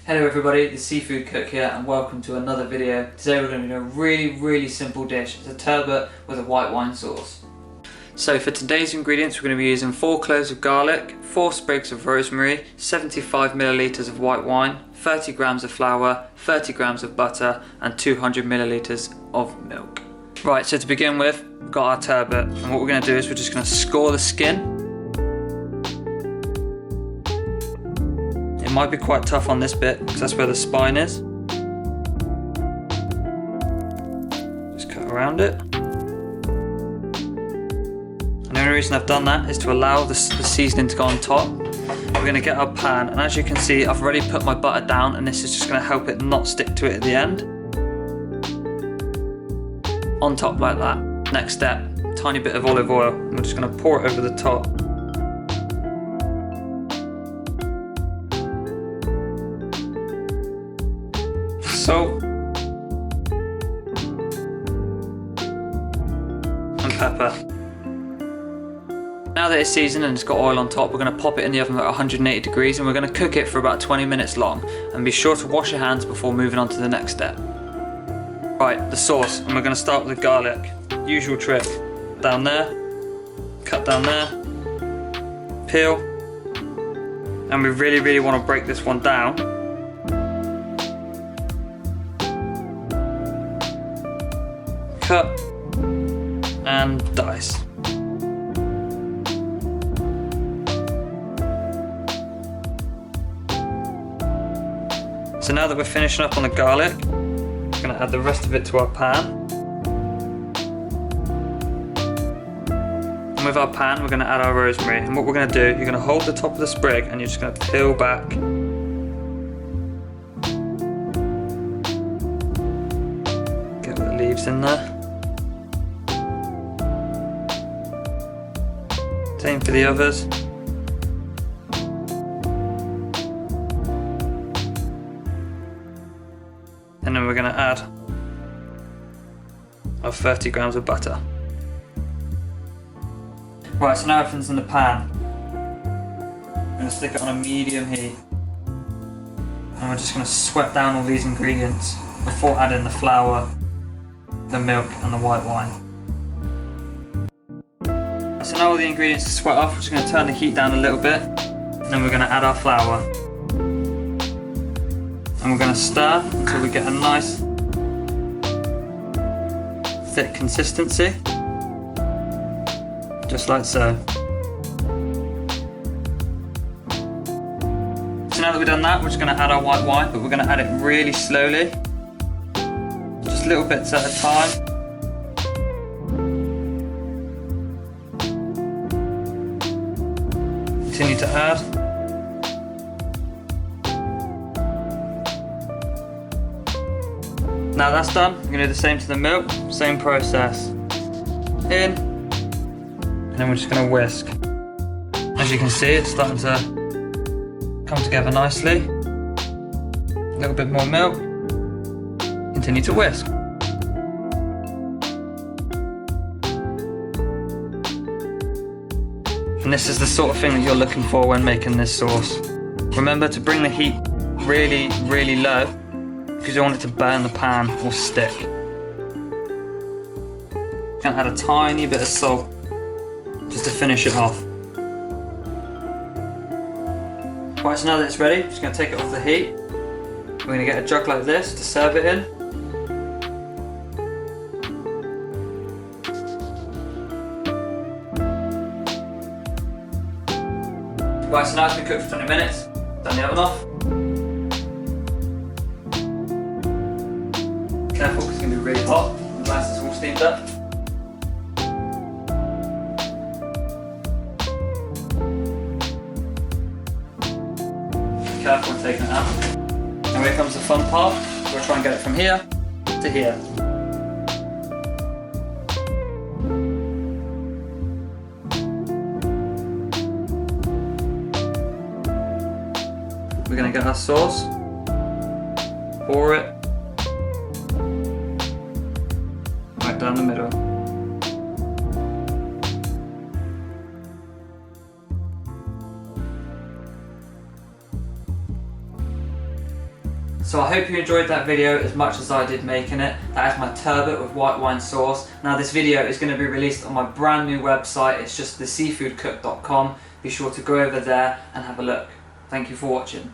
Hello everybody, the Seafood Cook here and welcome to another video. Today we're going to do a really simple dish. It's a turbot with a white wine sauce. So for today's ingredients we're going to be using 4 cloves of garlic, 4 sprigs of rosemary, 75 millilitres of white wine, 30 grams of flour, 30 grams of butter and 200 millilitres of milk. Right, so to begin with, we've got our turbot and what we're going to do is we're just going to score the skin. It might be quite tough on this bit because that's where the spine is. Just cut around it. And the only reason I've done that is to allow the seasoning to go on top. We're going to get our pan, and as you can see I've already put my butter down, and this is just going to help it not stick to it at the end. On top like that. Next step, tiny bit of olive oil. We're just going to pour it over the top. Salt and pepper. Now that it's seasoned and it's got oil on top, we're going to pop it in the oven at 180 degrees and we're going to cook it for about 20 minutes long. And be sure to wash your hands before moving on to the next step. Right, the sauce, and we're going to start with the garlic. Usual trick, down there, cut down there, peel, and we really want to break this one down. Cut and dice. So now that we're finishing up on the garlic, we're going to add the rest of it to our pan. And with our pan we're going to add our rosemary, and what we're going to do, you're going to hold the top of the sprig and you're just going to peel back. Get the leaves in there. Same for the others. And then we're going to add our 30 grams of butter. Right, so now everything's in the pan. I'm going to stick it on a medium heat. And we're just going to sweat down all these ingredients before adding the flour, the milk and the white wine. So now all the ingredients are sweat off, we're just going to turn the heat down a little bit, and then we're going to add our flour. And we're going to stir until we get a nice thick consistency, just like so. So now that we've done that, we're just going to add our white wine, but we're going to add it really slowly, just little bits at a time. Continue to add. Now that's done, we're going to do the same to the milk, same process. In, and then we're just going to whisk. As you can see, it's starting to come together nicely. A little bit more milk. Continue to whisk. And this is the sort of thing that you're looking for when making this sauce. Remember to bring the heat really low, because you don't want it to burn the pan or stick. You can add a tiny bit of salt just to finish it off. Right, so now that it's ready, I'm just going to take it off the heat. We're going to get a jug like this to serve it in. Right, so now it's been cooked for 20 minutes. Turn the oven off. Careful because it's going to be really hot unless it's all steamed up. Careful when taking it out. And here comes the fun part. We'll try and get it from here to here. We're going to get our sauce, pour it right down the middle. So I hope you enjoyed that video as much as I did making it. That is my turbot with white wine sauce. Now this video is going to be released on my brand new website. It's just theseafoodcook.com. Be sure to go over there and have a look. Thank you for watching.